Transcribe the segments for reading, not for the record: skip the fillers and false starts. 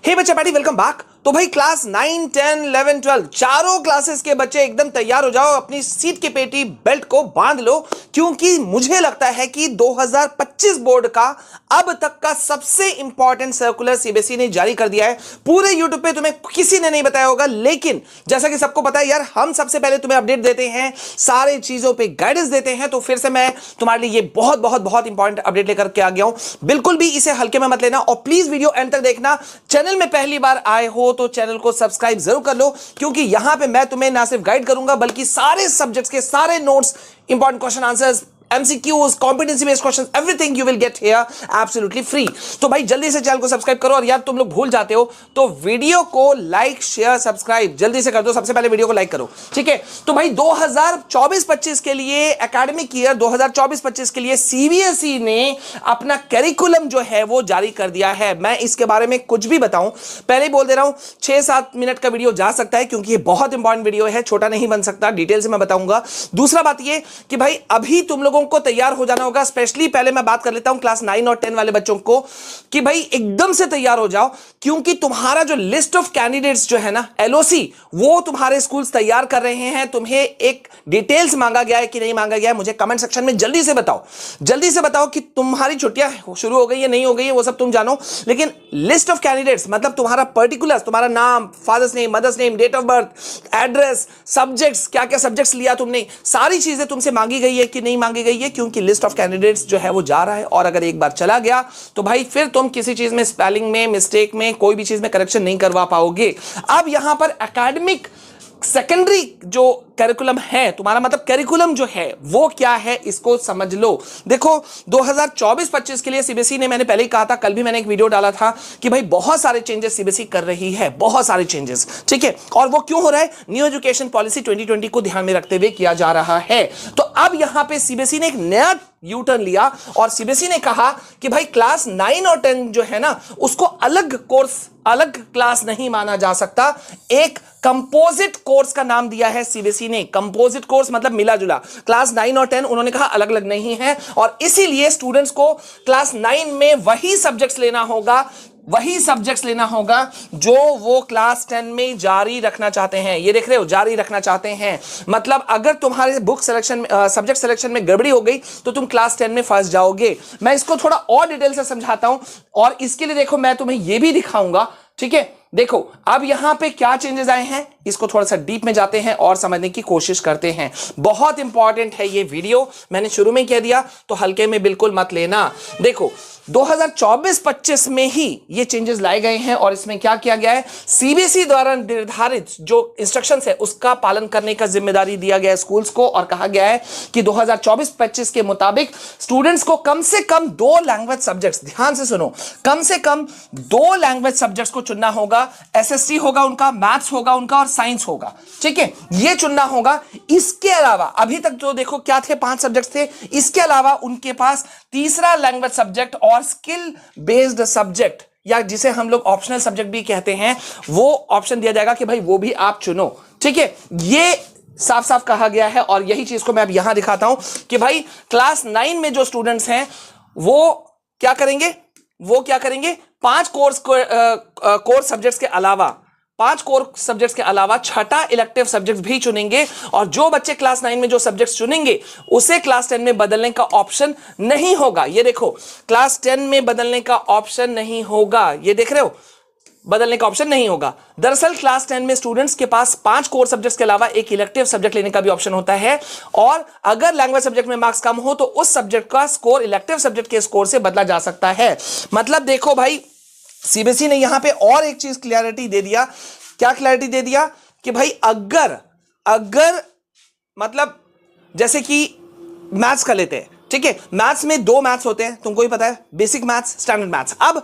हे बच्चा party, welcome back. तो भाई क्लास 9, 10, 11, 12 चारों क्लासेस के बच्चे एकदम तैयार हो जाओ, अपनी सीट की पेटी बेल्ट को बांध लो, क्योंकि मुझे लगता है कि 2025 बोर्ड का अब तक का सबसे इंपॉर्टेंट सर्कुलर सीबीएसई ने जारी कर दिया है। पूरे यूट्यूब पे तुम्हें किसी ने नहीं बताया होगा, लेकिन जैसा कि सबको पता है यार, हम सबसे पहले तुम्हें अपडेट देते हैं, सारे चीजों पे गाइडेंस देते हैं। तो फिर से मैं तुम्हारे लिए ये बहुत बहुत बहुत इंपॉर्टेंट अपडेट लेकर के आ गया हूं। बिल्कुल भी इसे हल्के में मत लेना और प्लीज वीडियो एंड तक देखना। चैनल में पहली बार आए हो तो चैनल को सब्सक्राइब जरूर कर लो, क्योंकि यहां पे मैं तुम्हें ना सिर्फ गाइड करूंगा बल्कि सारे सब्जेक्ट्स के सारे notes, important question answers, MCQs, competency based questions, everything you will get here absolutely free। तो भाई जल्दी से चैनल को सब्सक्राइब करो, और यार तुम लोग भूल जाते हो तो वीडियो को लाइक शेयर सब्सक्राइब जल्दी से कर दो। सबसे पहले वीडियो को लाइक करो, ठीक है। तो भाई 2024-25 के लिए, एकेडमिक ईयर 2024-25 के लिए सीबीएसई ने अपना करिकुलम जो है वो जारी कर दिया है। मैं इसके बारे में कुछ भी बताऊं, पहले ही बोल दे रहा हूं, 6-7 मिनट का वीडियो जा सकता है, क्योंकि ये बहुत इंपॉर्टेंट वीडियो है, छोटा नहीं बन सकता, डिटेल से मैं बताऊंगा। दूसरा बात ये कि भाई अभी तुम लोगों को तैयार हो जाना होगा। स्पेशली पहले मैं बात कर लेता हूं क्लास 9 और 10 वाले बच्चों को, कि भाई एकदम से तैयार हो जाओ, क्योंकि तुम्हारा जो लिस्ट ऑफ कैंडिडेट्स जो है ना, एलओसी, वो तुम्हारे स्कूल्स तैयार कर रहे हैं। तुम्हें एक डिटेल्स मांगा गया है कि नहीं मांगा गया है, मुझे कमेंट सेक्शन में जल्दी से बताओ। जल्दी से बताओ कि तुम्हारी छुट्टियां शुरू हो गई है, नहीं हो गई है, वो सब तुम जानो, लेकिन लिस्ट ऑफ कैंडिडेट्स मतलब तुम्हारा पर्टिकुलर्स, तुम्हारा नाम, father's name, mother's name, date of birth, address, subjects, क्या क्या सब्जेक्ट्स लिया तुमने, सारी चीजें तुमसे मांगी गई है कि नहीं मांगी गई है, क्योंकि लिस्ट ऑफ कैंडिडेट्स जो है वो जा रहा है। और अगर एक बार चला गया तो भाई फिर तुम किसी चीज में, स्पेलिंग में, मिस्टेक में, कोई भी चीज में करेक्शन नहीं करवा पाओगे। अब यहां पर एकेडमिक सेकेंडरी जो करिकुलम है तुम्हारा, मतलब करिकुलम जो है वो क्या है, इसको समझ लो। देखो 2024-25 के लिए सीबीएसई ने, मैंने पहले ही कहा था, कल भी मैंने एक वीडियो डाला था कि भाई बहुत सारे चेंजेस सीबीएसई कर रही है, बहुत सारे चेंजेस, ठीक है। और वो क्यों हो रहा है? न्यू एजुकेशन पॉलिसी 2020 को ध्यान में रखते हुए किया जा रहा है। तो अब यहां पे सीबीएसई ने एक नया यू टर्न लिया और सीबीएसई ने कहा कि भाई क्लास 9 और 10 जो है ना, उसको अलग कोर्स, अलग क्लास नहीं माना जा सकता। एक कंपोजिट कोर्स का नाम दिया है सीबीएसई ने। कंपोजिट कोर्स मतलब मिला जुला। क्लास 9 और 10 उन्होंने कहा अलग अलग नहीं है, और इसीलिए स्टूडेंट्स को क्लास 9 में वही सब्जेक्ट्स लेना होगा, वही सब्जेक्ट्स लेना होगा जो वो क्लास 10 में जारी रखना चाहते हैं। ये देख रहे हो, जारी रखना चाहते हैं, मतलब अगर तुम्हारे बुक सिलेक्शन, सब्जेक्ट सिलेक्शन में गड़बड़ी हो गई तो तुम क्लास 10 में फंस जाओगे। मैं इसको थोड़ा और डिटेल से समझाता हूं, और इसके लिए देखो मैं तुम्हें ये भी दिखाऊंगा, ठीक है। देखो अब यहां पे क्या चेंजेस आए हैं, इसको थोड़ा सा डीप में जाते हैं और समझने की कोशिश करते हैं। बहुत इंपॉर्टेंट है ये वीडियो, मैंने शुरू में कह दिया तो हल्के में बिल्कुल मत लेना। देखो 2024-25 में ही ये चेंजेस लाए गए हैं, और इसमें क्या किया गया है, सीबीएसई द्वारा निर्धारित जो इंस्ट्रक्शंस है उसका पालन करने का जिम्मेदारी दिया गया है स्कूल्स को, और कहा गया है कि 2024-25 के मुताबिक स्टूडेंट्स को कम से कम 2 लैंग्वेज सब्जेक्ट्स, ध्यान से सुनो, कम से कम 2 लैंग्वेज सब्जेक्ट्स को चुनना होगा। एसएसटी होगा उनका, मैथ्स होगा उनका, और साइंस होगा, ठीक है, ये चुनना होगा। इसके अलावा अभी तक तो देखो क्या थे, 5 सब्जेक्ट्स थे, इसके अलावा उनके पास तीसरा लैंग्वेज सब्जेक्ट और स्किल बेस्ड सब्जेक्ट, या जिसे हम लोग ऑप्शनल सब्जेक्ट भी कहते हैं, वो ऑप्शन दिया जाएगा कि भाई वो भी आप चुनो, ठीक है। ये साफ साफ कहा गया है, और यही चीज को मैं अब यहां दिखाता हूं कि भाई क्लास 9 में जो स्टूडेंट्स हैं वो क्या करेंगे, 5 कोर्स सब्जेक्ट्स के अलावा, 5 कोर्स सब्जेक्ट्स के अलावा छठा इलेक्टिव सब्जेक्ट भी चुनेंगे, और जो बच्चे क्लास 9 में जो सब्जेक्ट्स चुनेंगे उसे क्लास 10 में बदलने का ऑप्शन नहीं होगा। ये देखो, क्लास 10 में बदलने का ऑप्शन नहीं होगा, ये देख रहे हो, बदलने का ऑप्शन नहीं होगा। दरअसल क्लास 10 में स्टूडेंट्स के पास 5 कोर सब्जेक्ट्स के अलावा एक इलेक्टिव सब्जेक्ट लेने का भी ऑप्शन होता है, और अगर लैंग्वेज सब्जेक्ट में मार्क्स कम हो तो उस सब्जेक्ट का स्कोर इलेक्टिव सब्जेक्ट के स्कोर से बदला जा सकता है। मतलब देखो भाई, सीबीएसई ने यहां पे और एक चीज क्लैरिटी दे दिया। क्या क्लैरिटी दे दिया कि भाई अगर मतलब जैसे कि मैथ्स कर लेते हैं, ठीक है, मैथ्स में 2 मैथ्स होते हैं, तुमको ही पता है, बेसिक मैथ्स, स्टैंडर्ड मैथ्स। अब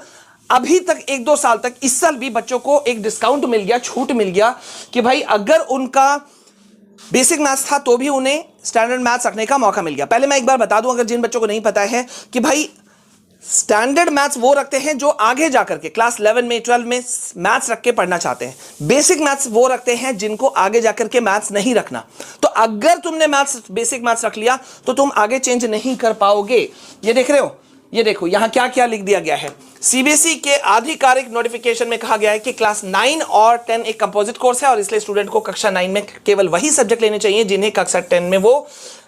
अभी तक 1-2 साल तक, इस साल भी बच्चों को एक डिस्काउंट मिल गया, छूट मिल गया कि भाई अगर उनका बेसिक मैथ्स था तो भी उन्हें स्टैंडर्ड मैथ्स रखने का मौका मिल गया। पहले मैं एक बार बता दूं, अगर जिन बच्चों को नहीं पता है, कि भाई स्टैंडर्ड मैथ्स वो रखते हैं जो आगे जाकर के क्लास 11 में 12 में मैथ्स रख के पढ़ना चाहते हैं। बेसिक मैथ्स वो रखते हैं जिनको आगे जाकर के मैथ्स नहीं रखना। तो अगर तुमने मैथ्स, बेसिक मैथ्स रख लिया तो तुम आगे चेंज नहीं कर पाओगे। ये देख रहे हो, ये देखो यहां क्या क्या लिख दिया गया है। सीबीएसई के आधिकारिक नोटिफिकेशन में कहा गया है कि क्लास 9 और 10 एक कंपोजिट कोर्स है और इसलिए स्टूडेंट को कक्षा 9 में केवल वही सब्जेक्ट लेने चाहिए जिन्हें कक्षा 10 में वो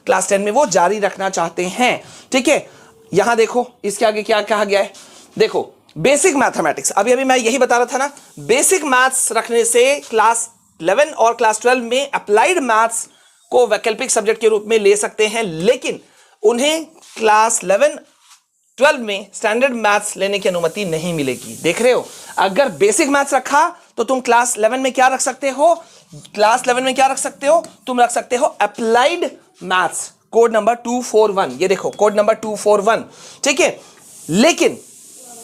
क्लास 10 में वो जारी रखना चाहते हैं। ठीक है, यहां देखो इसके आगे क्या कहा गया है। देखो बेसिक मैथमेटिक्स, अभी अभी मैं यही बता रहा था ना, बेसिक मैथ्स रखने से क्लास 11 और क्लास 12 में अप्लाइड मैथ्स को वैकल्पिक सब्जेक्ट के रूप में ले सकते हैं, लेकिन उन्हें क्लास 11 12 में स्टैंडर्ड मैथ्स लेने की अनुमति नहीं मिलेगी। देख रहे हो, अगर बेसिक मैथ्स रखा तो तुम क्लास 11 में क्या रख सकते हो, क्लास 11 में क्या रख सकते हो, तुम रख सकते हो अप्लाइड मैथ्स, कोड नंबर 241। ये देखो कोड नंबर 241। ठीक है, लेकिन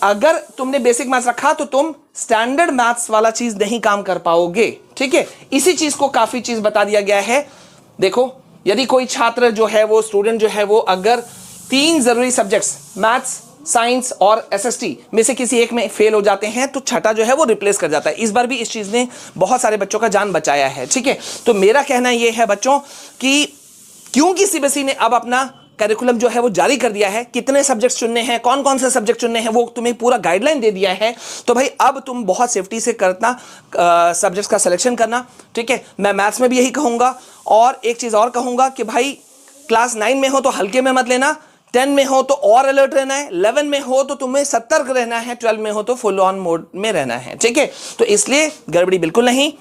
अगर तुमने बेसिक मैथ्स रखा तो तुम स्टैंडर्ड मैथ्स वाला चीज नहीं काम कर पाओगे। ठीक है, इसी चीज को काफी चीज बता दिया गया है। देखो यदि कोई छात्र जो है वो स्टूडेंट जो है वो अगर 3 जरूरी सब्जेक्ट्स मैथ्स, साइंस और एसएसटी में से किसी एक में फेल हो जाते हैं तो छठा जो है वो रिप्लेस कर जाता है। इस बार भी इस चीज ने बहुत सारे बच्चों का जान बचाया है। ठीक है, तो मेरा कहना यह है बच्चों कि क्योंकि सीबीएसई ने अब अपना करिकुलम जो है वो जारी कर दिया है, कितने सब्जेक्ट्स चुनने हैं, कौन कौन से सब्जेक्ट चुनने हैं, वो तुम्हें पूरा गाइडलाइन दे दिया है। तो भाई अब तुम बहुत सेफ्टी से करना सब्जेक्ट्स का सिलेक्शन करना। ठीक है, मैं मैथ्स में भी यही कहूंगा और एक चीज और कहूंगा कि भाई क्लास 9 में हो तो हल्के में मत लेना, 10 में हो तो और अलर्ट रहना है, 11 में हो तो तुम्हें सतर्क रहना है, 12 में हो तो फुल ऑन मोड में रहना है। ठीक है, तो इसलिए गड़बड़ी बिल्कुल नहीं,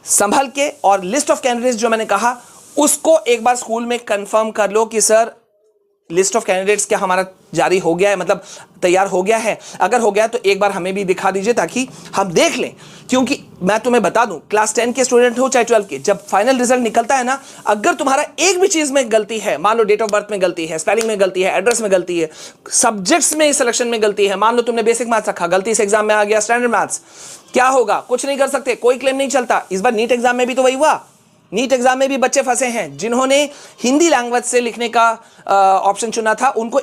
संभल के। और लिस्ट ऑफ कैंडिडेट्स जो मैंने कहा उसको एक बार स्कूल में कंफर्म कर लो कि सर लिस्ट ऑफ कैंडिडेट्स क्या हमारा जारी हो गया है, मतलब तैयार हो गया है। अगर हो गया तो एक बार हमें भी दिखा दीजिए ताकि हम देख लें। क्योंकि मैं तुम्हें बता दूं, क्लास 10 के स्टूडेंट हो चाहे 12 के, जब फाइनल रिजल्ट निकलता है ना, अगर तुम्हारा एक भी चीज में गलती है, मान लो डेट ऑफ बर्थ में गलती है, स्पेलिंग में गलती है, एड्रेस में गलती है, सब्जेक्ट्स में सिलेक्शन में गलती है, मान लो तुमने बेसिक मैथ्स रखा, गलती से एग्जाम में आ गया स्टैंडर्ड मैथ्स, क्या होगा? कुछ नहीं कर सकते, कोई क्लेम नहीं चलता। इस बार नीट एग्जाम में भी तो वही हुआ। नीट एग्जाम में भी बच्चे फंसे हैं जिन्होंने हिंदी लैंग्वेज से लिखने का ऑप्शन चुना था, उनको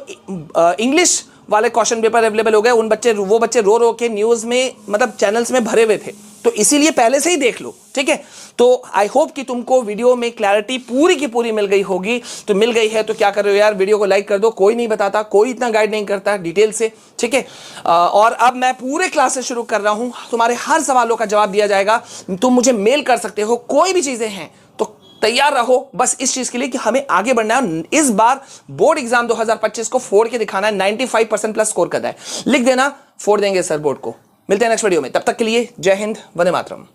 इंग्लिश वाले क्वेश्चन पेपर अवेलेबल हो गए। वो बच्चे रो रो के न्यूज में, मतलब चैनल्स में भरे हुए थे। तो इसीलिए पहले से ही देख लो। ठीक है, तो आई होप कि तुमको वीडियो में क्लैरिटी पूरी की पूरी मिल गई होगी। तो मिल गई है तो क्या कर रहे हो यार, वीडियो को लाइक कर दो। कोई नहीं बताता, कोई इतना गाइड नहीं करता डिटेल से। ठीक है, और अब मैं पूरे क्लासेस शुरू कर रहा हूं, तुम्हारे हर सवालों का जवाब दिया जाएगा। तुम मुझे मेल कर सकते हो, कोई भी चीजें हैं तो तैयार रहो बस इस चीज के लिए कि हमें आगे बढ़ना है। इस बार बोर्ड एग्जाम 2025 को फोड़ के दिखाना है, 95% प्लस स्कोर करना है। लिख देना, फोड़ देंगे सर बोर्ड को। मिलते हैं नेक्स्ट वीडियो में, तब तक के लिए जय हिंद, वंदे मातरम।